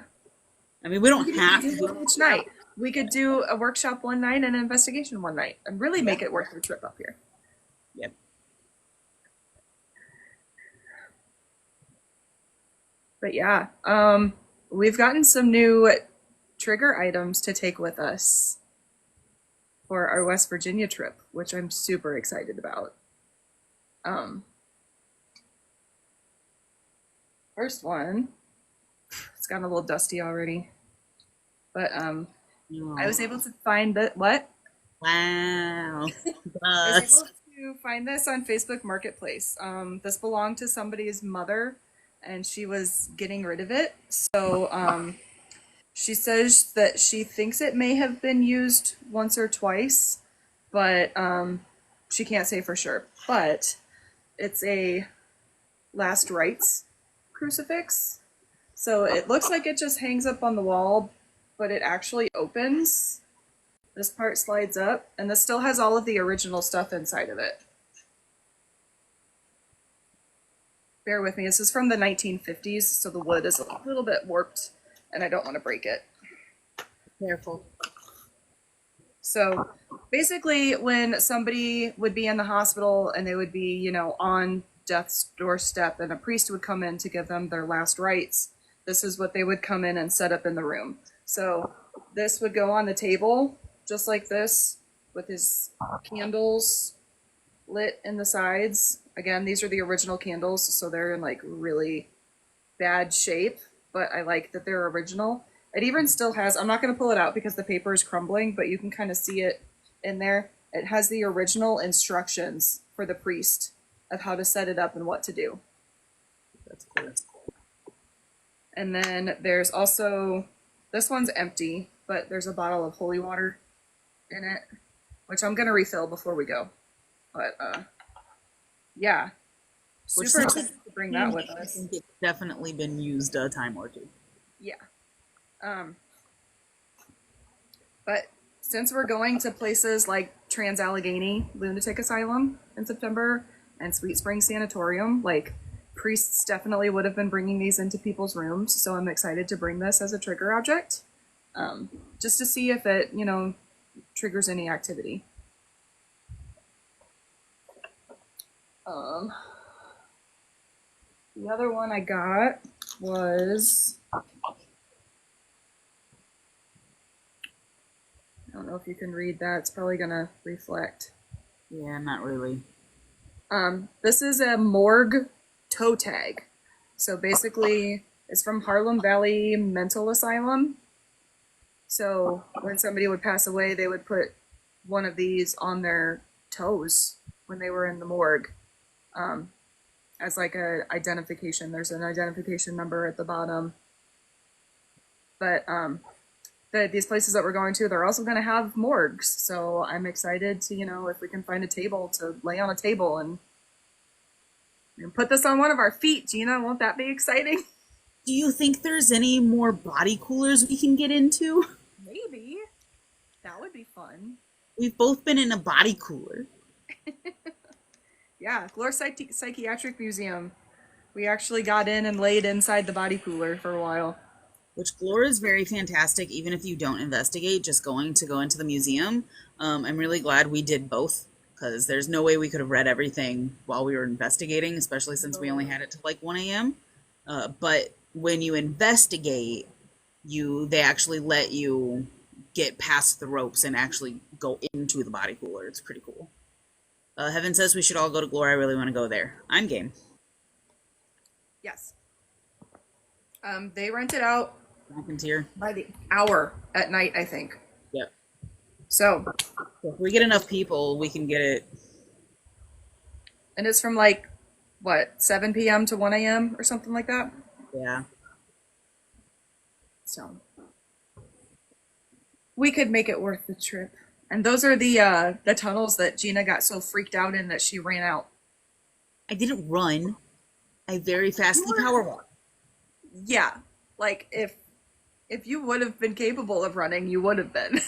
I mean, we don't have to do it each night. We could do a workshop one night and an investigation one night, and really make it worth the trip up here. Yep. But yeah, we've gotten some new trigger items to take with us for our West Virginia trip, which I'm super excited about. First one, it's gotten a little dusty already, but I was able to find that what? Wow. I was able to find this on Facebook Marketplace. This belonged to somebody's mother, and she was getting rid of it. So she says that she thinks it may have been used once or twice, but she can't say for sure. But it's a last rites crucifix. So it looks like it just hangs up on the wall, but it actually opens. This part slides up, and this still has all of the original stuff inside of it. bear with me. This is from the 1950s, so the wood is a little bit warped, and I don't want to break it. Careful. So basically, when somebody would be in the hospital and they would be, you know, on death's doorstep and a priest would come in to give them their last rites, this is what they would come in and set up in the room. So this would go on the table just like this with his candles lit in the sides. Again, these are the original candles, so they're in like really bad shape, but I like that they're original. It even still has, I'm not going to pull it out because the paper is crumbling, but you can kind of see it in there. It has the original instructions for the priest of how to set it up and what to do. That's cool. And then there's also, this one's empty, but there's a bottle of holy water in it, which I'm going to refill before we go. But, yeah. Super excited to bring that with us. I think it's definitely been used a time or two. Yeah. But since we're going to places like Trans-Allegheny Lunatic Asylum in September and Sweet Spring Sanatorium, like priests definitely would have been bringing these into people's rooms. So I'm excited to bring this as a trigger object, just to see if it, you know, triggers any activity. The other one I got was, I don't know if you can read that. It's probably gonna reflect. Yeah, not really. This is a morgue toe tag. So basically, it's from Harlem Valley Mental Asylum. So when somebody would pass away, they would put one of these on their toes when they were in the morgue, as like a identification. There's an identification number at the bottom. But these places that we're going to, they're also going to have morgues. So I'm excited to, you know, if we can find a table to lay on a table and put this on one of our feet. Gina, won't that be exciting? Do you think there's any more body coolers we can get into? Maybe. That would be fun. We've both been in a body cooler. Yeah, Glore Psychiatric Museum. We actually got in and laid inside the body cooler for a while. Which Glore is very fantastic, even if you don't investigate, just going to go into the museum. I'm really glad we did both, because there's no way we could have read everything while we were investigating, especially since we only had it till like 1 a.m. But when you investigate, they actually let you get past the ropes and actually go into the body cooler. It's pretty cool. Heaven says we should all go to Glore. I really want to go there. I'm game. Yes. They rent it out Here. by the hour at night, I think. Yep. So If we get enough people, we can get it. And it's from like, what, 7 p.m. to 1 a.m. or something like that? Yeah. So we could make it worth the trip. And those are the tunnels that Gina got so freaked out in that she ran out. I didn't run. I very fastly power walked. Yeah. Like if you would have been capable of running, you would have been.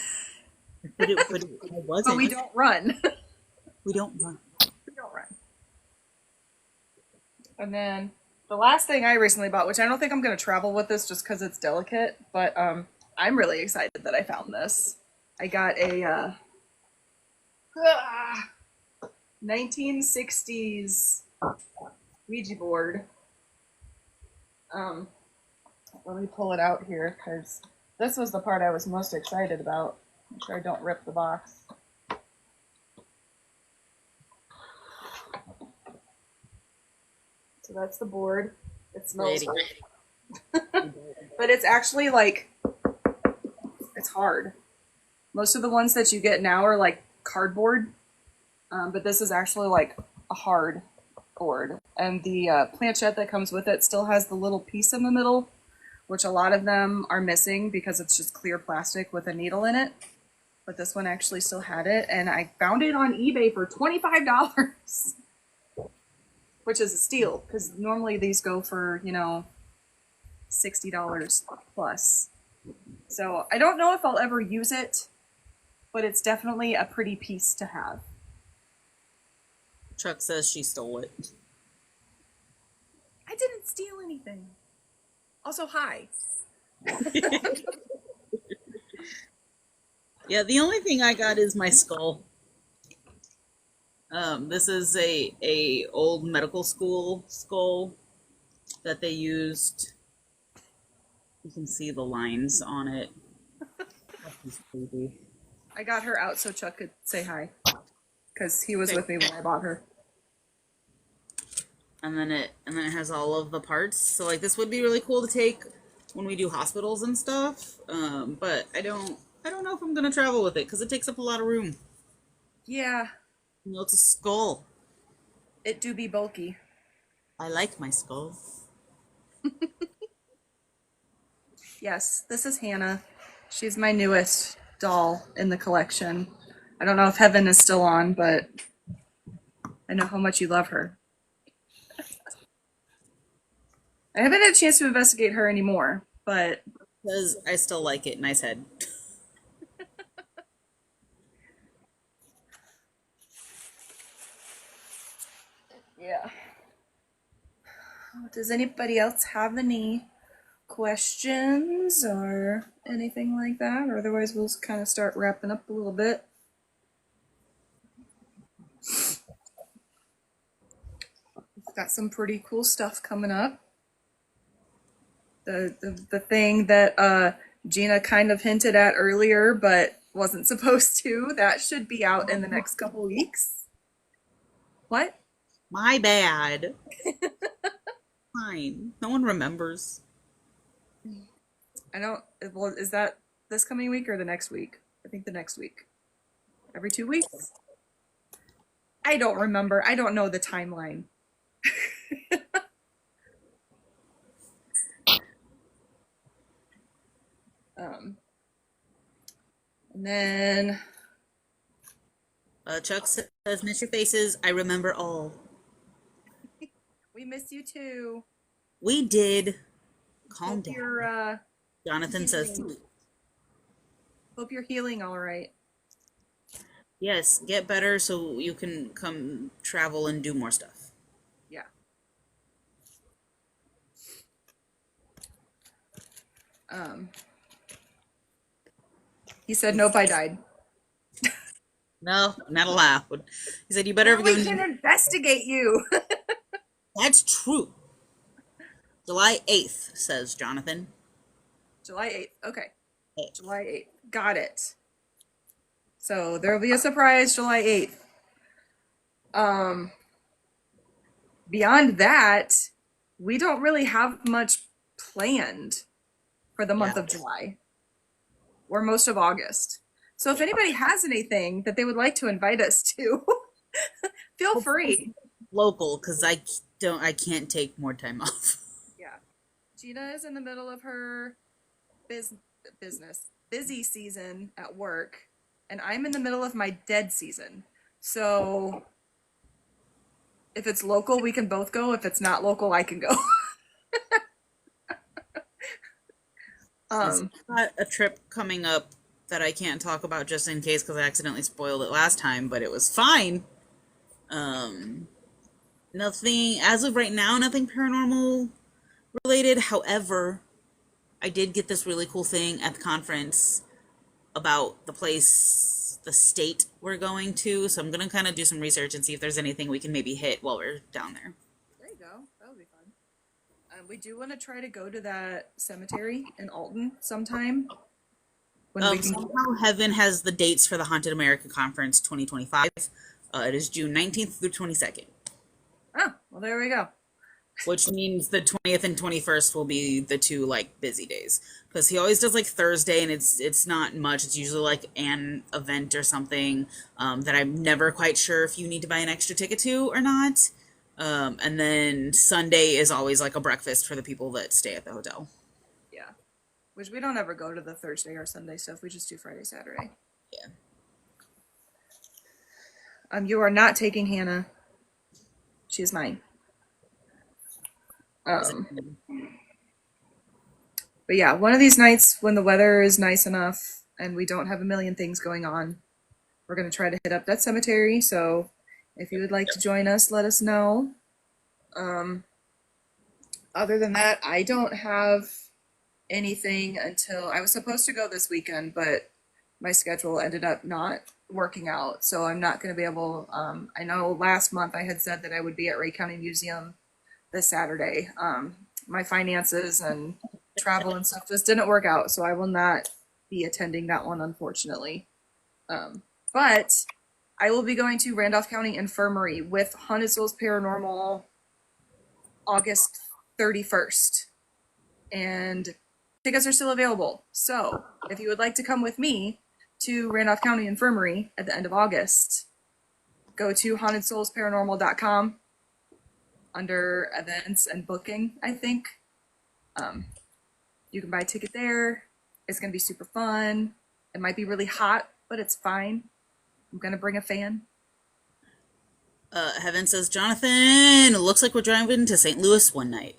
But I wasn't. But we don't run. We don't run. We don't run. And then the last thing I recently bought, which I don't think I'm going to travel with this just because it's delicate, but I'm really excited that I found this. I got a 1960s Ouija board. Let me pull it out here because this was the part I was most excited about. Make sure I don't rip the box. So that's the board. It smells great. But it's actually like, it's hard. Most of the ones that you get now are like cardboard, but this is actually like a hard board. And the planchette that comes with it still has the little piece in the middle, which a lot of them are missing because it's just clear plastic with a needle in it. But this one actually still had it, and I found it on eBay for $25, which is a steal because normally these go for, you know, $60 plus. So I don't know if I'll ever use it, but it's definitely a pretty piece to have. Chuck says she stole it. I didn't steal anything. Also, hi. Yeah, the only thing I got is my skull. This is a old medical school skull that they used. You can see the lines on it. That's creepy. I got her out so Chuck could say hi because he was Okay. with me when I bought her. And then it has all of the parts. So like this would be really cool to take when we do hospitals and stuff. But I don't know if I'm gonna travel with it because it takes up a lot of room. Yeah, It's a skull. it do be bulky. I like my skull. Yes, this is Hannah. She's my newest doll in the collection. I don't know if Heaven is still on, but I know how much you love her. I haven't had a chance to investigate her anymore, but Because I still like it. Nice head. yeah. Does anybody else have any questions or anything like that? Or otherwise, we'll kind of start wrapping up a little bit. We've got some pretty cool stuff coming up. The thing that Gina kind of hinted at earlier, but wasn't supposed to, that should be out in the next couple weeks. What? My bad. Fine. No one remembers. I don't. Well, is that this coming week or the next week? I think the next week. Every 2 weeks? I don't remember. I don't know the timeline. And then Chuck says, "Miss your faces. I remember all." we miss you too. We did. Calm Hope down. you're Jonathan says, hope you're healing all right. "Yes, get better so you can come travel and do more stuff." Yeah. Um. He said, "Nope, I died." No, not allowed. He said, "You better Now have we given." can investigate you. That's true. July 8th, says Jonathan. July 8th. Okay. 8th. July 8th. Got it. So there'll be a surprise July 8th. Beyond that, we don't really have much planned for the month Yeah. of July or most of August. So if anybody has anything that they would like to invite us to, feel free. Local, because I can't take more time off. Yeah. Gina is in the middle of her business busy season at work, and I'm in the middle of my dead season. So if it's local, we can both go. If it's not local, I can go. Yes, I've got a trip coming up that I can't talk about just in case because I accidentally spoiled it last time, but it was fine. Nothing, as of right now, nothing paranormal related. However, I did get this really cool thing at the conference about the place, the state we're going to. So I'm going to kind of do some research and see if there's anything we can maybe hit while we're down there. There you go. That would be fun. We do want to try to go to that cemetery in Alton sometime. When we can. Somehow Heaven has the dates for the Haunted America Conference 2025. It is June 19th through 22nd. Oh, well, there we go. Which means the 20th and 21st will be the two like busy days because he always does like Thursday and it's not much. It's usually like an event or something that I'm never quite sure if you need to buy an extra ticket to or not. And then Sunday is always like a breakfast for the people that stay at the hotel. Yeah. Which we don't ever go to the Thursday or Sunday stuff. We just do Friday, Saturday. Yeah. You are not taking Hannah. She is mine. But yeah, one of these nights when the weather is nice enough and we don't have a million things going on, we're going to try to hit up that cemetery. So if you would like to join us, let us know. Other than that, I don't have anything until I was supposed to go this weekend, but my schedule ended up not working out. So I'm not going to be able. I know last month I had said that I would be at Ray County Museum this Saturday. My finances and travel and stuff just didn't work out, so I will not be attending that one, unfortunately. But I will be going to Randolph County Infirmary with Haunted Souls Paranormal August 31st. And tickets are still available. So if you would like to come with me to Randolph County Infirmary at the end of August, go to hauntedsoulsparanormal.com under events and booking, I think. You can buy a ticket there. It's going to be super fun. It might be really hot, but it's fine. I'm going to bring a fan. Heaven says, Jonathan, it looks like we're driving to St. Louis one night.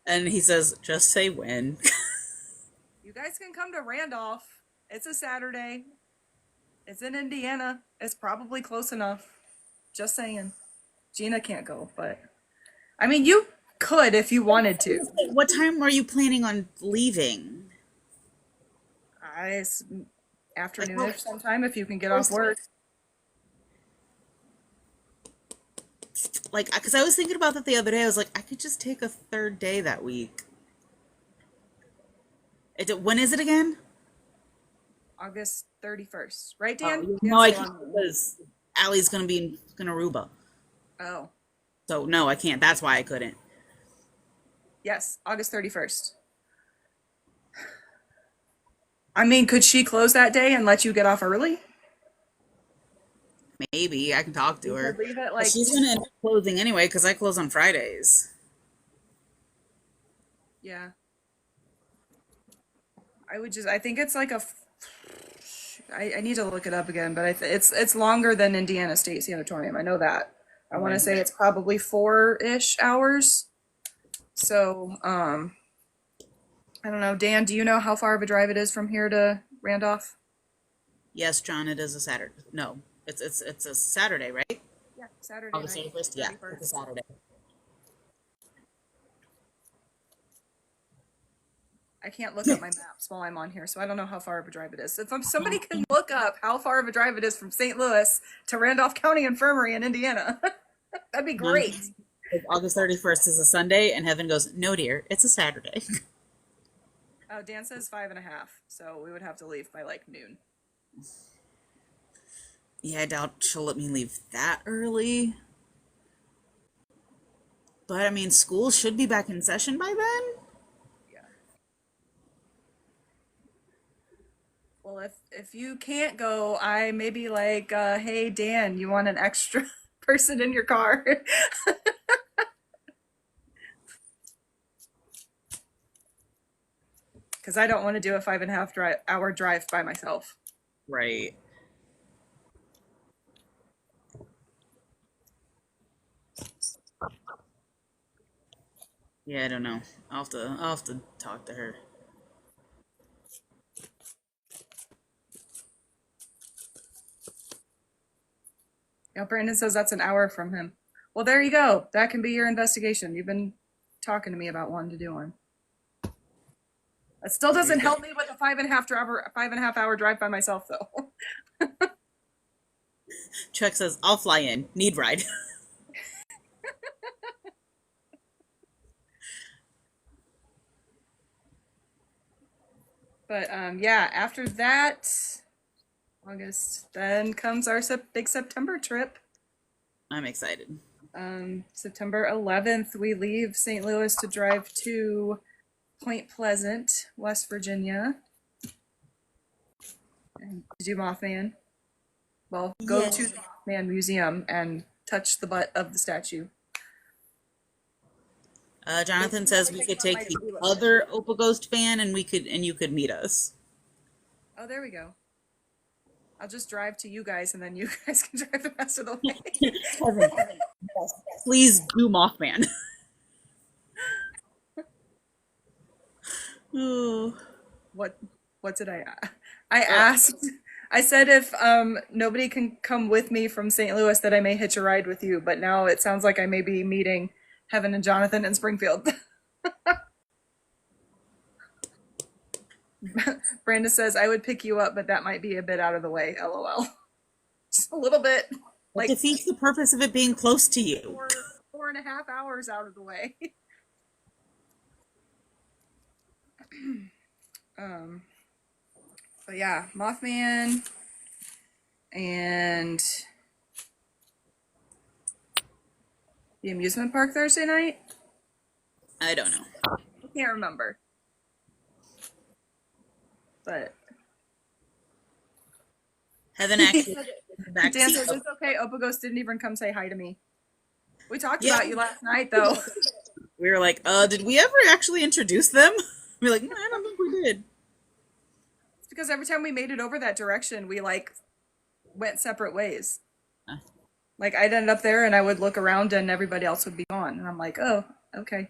And he says, just say when. You guys can come to Randolph. It's a Saturday. It's in Indiana. It's probably close enough. Just saying. Gina can't go, but I mean, you could if you wanted to. What time are you planning on leaving? Afternoonish sometime if you can get off work. Like, because I was thinking about that the other day. I was like, I could just take a third day that week. When is it again? August 31st. Right, Dan? Oh, no, I can't because Allie's going to be in Aruba. Oh. So, no, I can't. That's why I couldn't. Yes, August 31st. I mean, could she close that day and let you get off early? Maybe. I can talk to her. Leave it But she's going to end up closing anyway because I close on Fridays. Yeah. I think it's like I need to look it up again, but it's longer than Indiana State Sanatorium. I know that. I want to say it's probably 4-ish hours. So, I don't know. Dan, do you know how far of a drive it is from here to Randolph? Yes, John, it is a Saturday. No, it's a Saturday, right? Yeah, Saturday August night. 31st? Yeah, it's a Saturday. I can't look up my maps while I'm on here, so I don't know how far of a drive it is. If somebody can look up how far of a drive it is from St. Louis to Randolph County Infirmary in Indiana, that'd be great. August 31st is a Sunday, and Heaven goes, no, dear, it's a Saturday. Oh, Dan says 5.5, so we would have to leave by like noon. Yeah, I doubt she'll let me leave that early. But, I mean, school should be back in session by then? Well, if you can't go, I may be like, hey, Dan, you want an extra person in your car? Because I don't want to do a 5.5 hour drive by myself. Right. Yeah, I don't know. I'll have to talk to her. Yeah, Brandon says that's an hour from him. Well, there you go. That can be your investigation. You've been talking to me about wanting to do one. That still doesn't help me with a 5.5 hour drive by myself, though. Chuck says, I'll fly in. Need ride. But yeah, after that, August, then comes our big September trip. I'm excited. September 11th, we leave St. Louis to drive to Point Pleasant, West Virginia, and to do Mothman. Well, go to the Mothman Museum and touch the butt of the statue. Jonathan says we could take the other Opa Ghost fan and you could meet us. Oh, there we go. I'll just drive to you guys and then you guys can drive the rest of the way. Please do Mothman. What did I asked I said if nobody can come with me from St. Louis, that I may hitch a ride with you. But now it sounds like I may be meeting Heaven and Jonathan in Springfield. Brandon says I would pick you up, but that might be a bit out of the way. LOL. Just a little bit, That like defeats the purpose of it being close to you. 4.5 hours out of the way. um, but yeah, Mothman and the amusement park Thursday night. I don't know. I can't remember, but Heaven actually back Dan seat. says it's okay. Opagos didn't even come say hi to me. We talked Yeah. about you last night, though. We were like, did we ever actually introduce them? We were like, no, I don't think we did. It's because every time we made it over that direction, we like went separate ways. Huh. Like I'd end up there and I would look around and everybody else would be gone. And I'm like, oh, okay.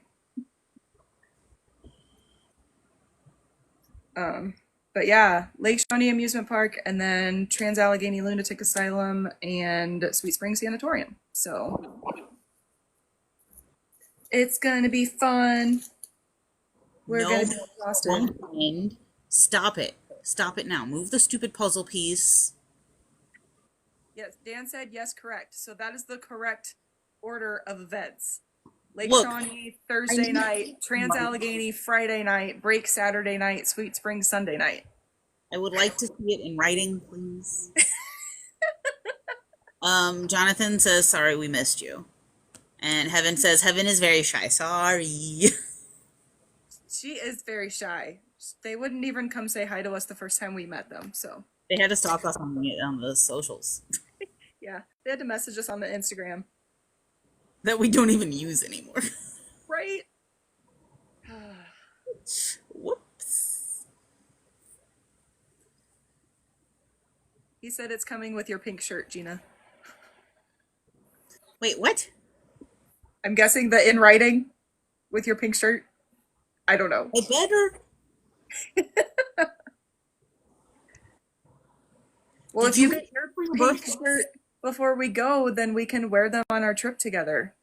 But yeah, Lake Shawnee Amusement Park and then Trans Allegheny Lunatic Asylum and Sweet Spring Sanatorium. So it's gonna be fun. We're gonna be exhausted. Won't end. Stop it. Stop it now. Move the stupid puzzle piece. Yes, Dan said yes, correct. So that is the correct order of events. Lake Look, Shawnee Thursday night, Trans Allegheny Friday night, Break Saturday night, Sweet Spring Sunday night. I would like to see it in writing, please. Jonathan says, sorry, we missed you. And Heaven says, Heaven is very shy. Sorry. She is very shy. They wouldn't even come say hi to us the first time we met them. So They had to stalk us on the socials. yeah, they had to message us on the Instagram. That we don't even use anymore. Right? Whoops. He said it's coming with your pink shirt, Gina. Wait, what? I'm guessing the in writing with your pink shirt. I don't know. I better. Well, Did if you you get your bring pink birth- shirt before we go, then we can wear them on our trip together.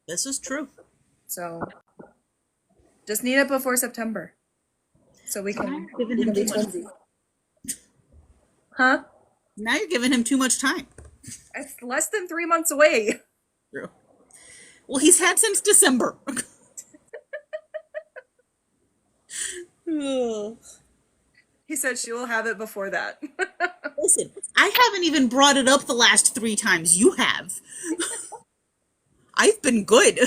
This is true. So just need it before September. So we can Giving him too much. Huh? Now you're giving him too much time. It's less than 3 months away. True. Well, he's had since December. Ugh. He said she will have it before that. Listen, I haven't even brought it up the last 3 times. You have. I've been good.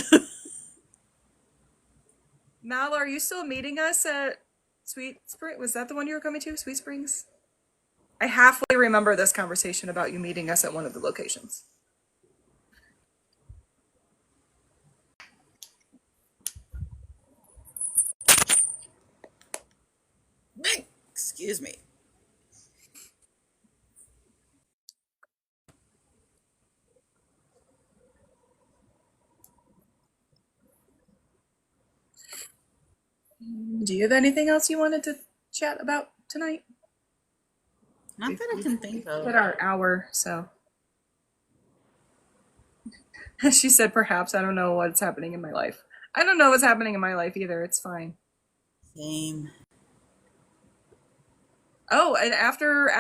Mal, are you still meeting us at Sweet Spring? Was that the one you were coming to? Sweet Springs? I halfway remember this conversation about you meeting us at one of the locations. Excuse me. Do you have anything else you wanted to chat about tonight? Not that I can think of. At our hour, so. She said, perhaps, I don't know what's happening in my life. I don't know what's happening in my life either. It's fine. Same. Oh, and after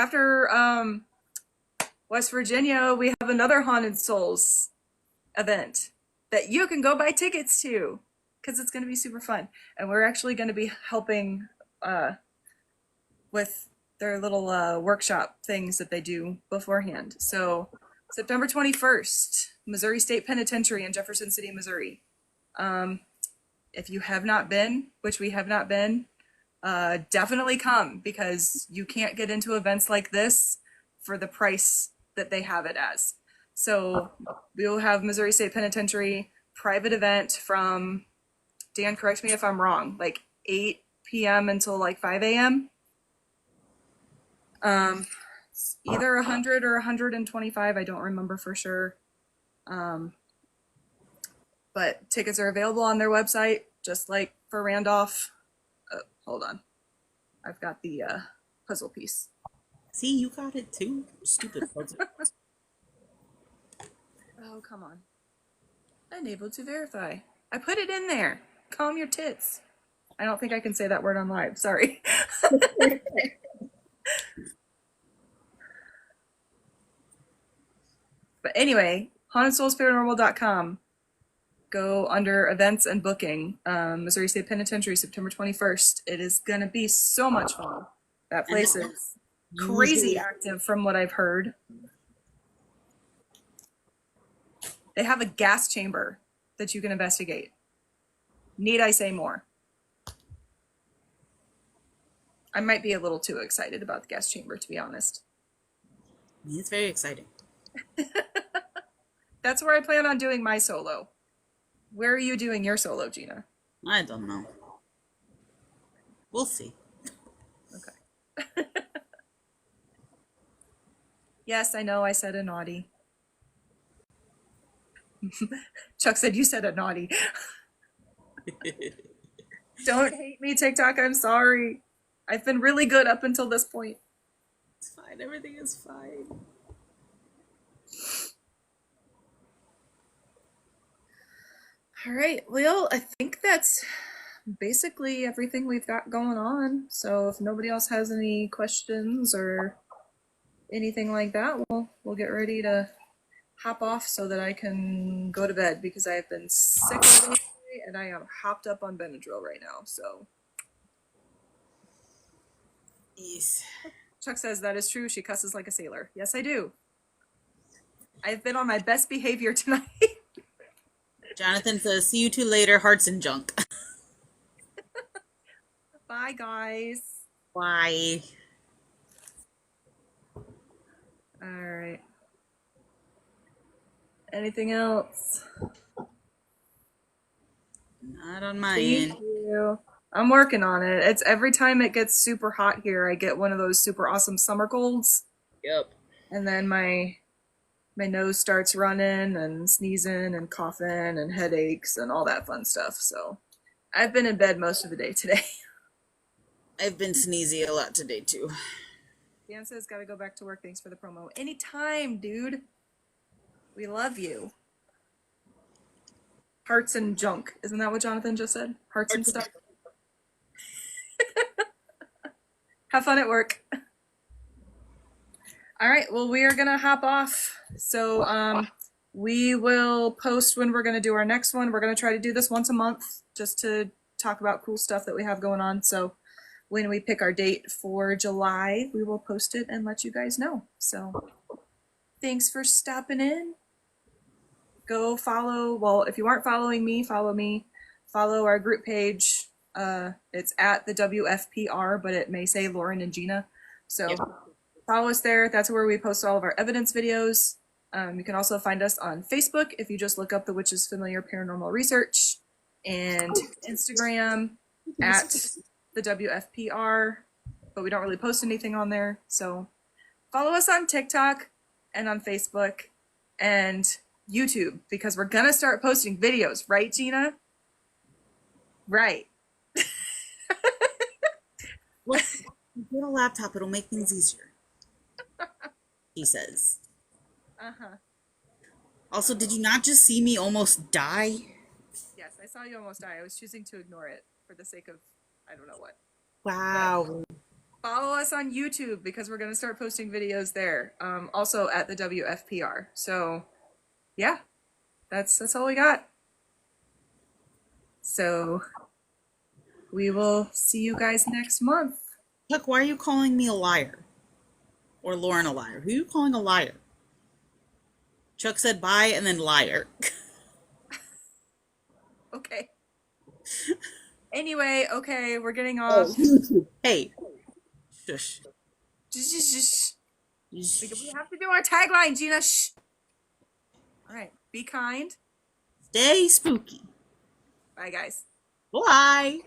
West Virginia, we have another Haunted Souls event that you can go buy tickets to because it's going to be super fun. And we're actually going to be helping with their little workshop things that they do beforehand. So September 21st, Missouri State Penitentiary in Jefferson City, Missouri. If you have not been, which we have not been, definitely come because you can't get into events like this for the price that they have it as. So we will have Missouri State Penitentiary private event from, Dan, correct me if I'm wrong, like 8 p.m. until like 5 a.m. It's either 100 or 125. I don't remember for sure. But tickets are available on their website, just like for Randolph. Hold on. I've got the puzzle piece. See, you got it too. Stupid puzzle. Oh, come on. Unable to verify. I put it in there. Calm your tits. I don't think I can say that word on live. Sorry. But anyway, hauntedsoulsparanormal.com. Go under events and booking. Missouri State Penitentiary, September 21st. It is going to be so much fun. That And place is crazy usually, active from what I've heard. They have a gas chamber that you can investigate. Need I say more? I might be a little too excited about the gas chamber, to be honest. it's very exciting. That's where I plan on doing my solo. Where are you doing your solo, Gina? I don't know. We'll see. Okay. Yes, I know I said a naughty. Chuck said you said a naughty. Don't hate me, TikTok. I'm sorry. I've been really good up until this point. It's fine. Everything is fine. All right, well, I think that's basically everything we've got going on. So if nobody else has any questions or anything like that, we'll get ready to hop off so that I can go to bed because I have been sick all day and I am hopped up on Benadryl right now. So Yes. Chuck says that is true. She cusses like a sailor. Yes, I do. I've been on my best behavior tonight. Jonathan says, "See you two later, hearts and junk." Bye, guys. Why? All right. Anything else? Not on my Thank end. you. I'm working on it. It's every time it gets super hot here, I get one of those super awesome summer colds, Yep. and then my nose starts running and sneezing and coughing and headaches and all that fun stuff. So I've been in bed most of the day today. I've been sneezy a lot today too. Dan says, "Gotta go back to work. Thanks for the promo." Anytime, dude. We love you. Hearts and junk. Isn't that what Jonathan just said? Hearts and stuff. Have fun at work. All right, well, we are gonna hop off. So we will post when we're gonna do our next one. We're gonna try to do this once a month just to talk about cool stuff that we have going on. So when we pick our date for July, we will post it and let you guys know. So thanks for stopping in. Go follow, well, if you aren't following me, follow me. Follow our group page. It's at the WFPR, but it may say Lauren and Gina. So Yep. follow us there. That's where we post all of our evidence videos. You can also find us on Facebook if you just look up The Witch's Familiar Paranormal Research, and Instagram at the WFPR, but we don't really post anything on there. So follow us on TikTok and on Facebook and YouTube because we're gonna start posting videos, right, Gina? Right. Well, get a laptop. It'll make things easier. He says. Uh-huh. Also, did you not just see me almost die? Yes, I saw you almost die. I was choosing to ignore it for the sake of I don't know what. Wow. Follow us on YouTube because we're gonna start posting videos there. Also at the WFPR. So yeah, that's all we got. So we will see you guys next month. Chuck, why are you calling me a liar? Or Lauren a liar? Who are you calling a liar? Chuck said bye and then liar. Okay. Anyway, okay, we're getting off. Hey. Shush. We have to do our tagline, Gina. Shh. All right. Be kind. Stay spooky. Bye, guys. Bye.